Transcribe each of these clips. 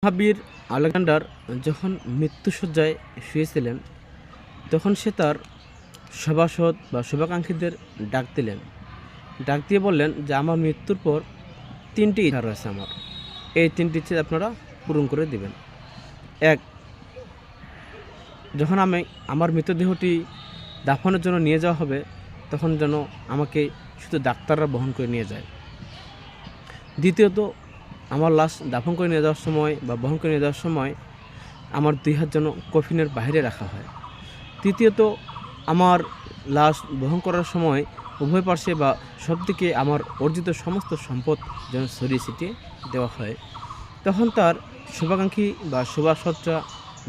মহাবীর Alexander যখন মৃত্যুশয্যায় শুয়েছিলেন, তখন সে তার সভাসদ বা শুভাকাঙ্ক্ষীদের ডাক দিলেন। ডাক দিয়ে বললেন যে আমার মৃত্যুর পর ৩টি ইচ্ছা রয়েছে আমার। এই ৩টি ইচ্ছে আপনারা পূরণ করে দিবেন। এক, যখন আমার মৃতদেহটি দাফনের জন্য নিয়ে যাওয়া হবে, তখন যেন আমাকে শুধু ডাক্তাররা বহন করে নিয়ে যায়। দ্বিতীয়ত, আমার লাশ দাফন করে নিয়ে যাওয়ার সময় বা বহন করে নিয়ে যাওয়ার সময় আমার ২ হাত যেন কফিনের বাইরে রাখা হয়। তৃতীয়ত, আমার লাশ বহন করার সময় উভয় পার্শ্বে বা সব দিকে আমার অর্জিত সমস্ত সম্পদ যেন ছড়িয়ে ছিটিয়ে দেওয়া হয়। তখন তার শুভাকাঙ্ক্ষী বা শুভাসদরা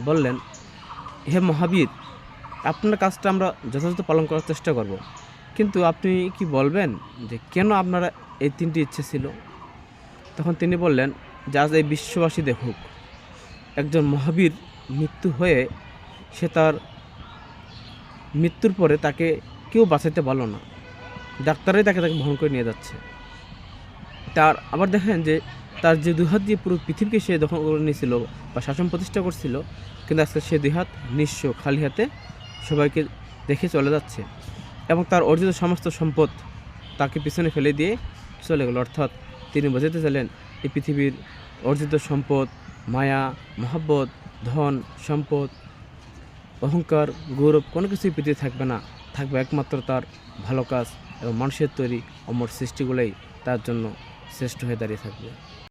বললেন, হে মহাবীর, আপনার কাজটা আমরা যথাযথ পালন করার চেষ্টা করব, কিন্তু আপনি কি বলবেন যে কেন আপনারা এই ৩টি ইচ্ছে ছিল? তখন তিনি বললেন যে আজ এই বিশ্ববাসী দেখুক, একজন মহাবীর মৃত্যু হয়ে সে তার মৃত্যুর পরে তাকে কেউ বাঁচাতে পারল না, ডাক্তাররাই তাকে বহন করে নিয়ে যাচ্ছে। আবার দেখেন যে তার যে ২ হাত দিয়ে পুরো পৃথিবীকে সে দখল করে নিয়েছিল বা শাসন প্রতিষ্ঠা করছিল, কিন্তু আজকে সে 2 হাত নিঃস্ব, খালি হাতে সবাইকে দেখে চলে যাচ্ছে এবং তার অর্জিত সমস্ত সম্পদ তাকে পিছনে ফেলে দিয়ে চলে গেল। অর্থাৎ তিনি বোঝাতে চাইলেন, এই পৃথিবীর অর্জিত সম্পদ, মায়া, মহব্বত, ধন সম্পদ, অহংকার, গৌরব কোনো কিছুই পৃথিবীতে থাকবে না। থাকবে একমাত্র তার ভালো কাজ এবং মানুষের তৈরি অমর সৃষ্টিগুলোই তার জন্য শ্রেষ্ঠ হয়ে দাঁড়িয়ে থাকবে।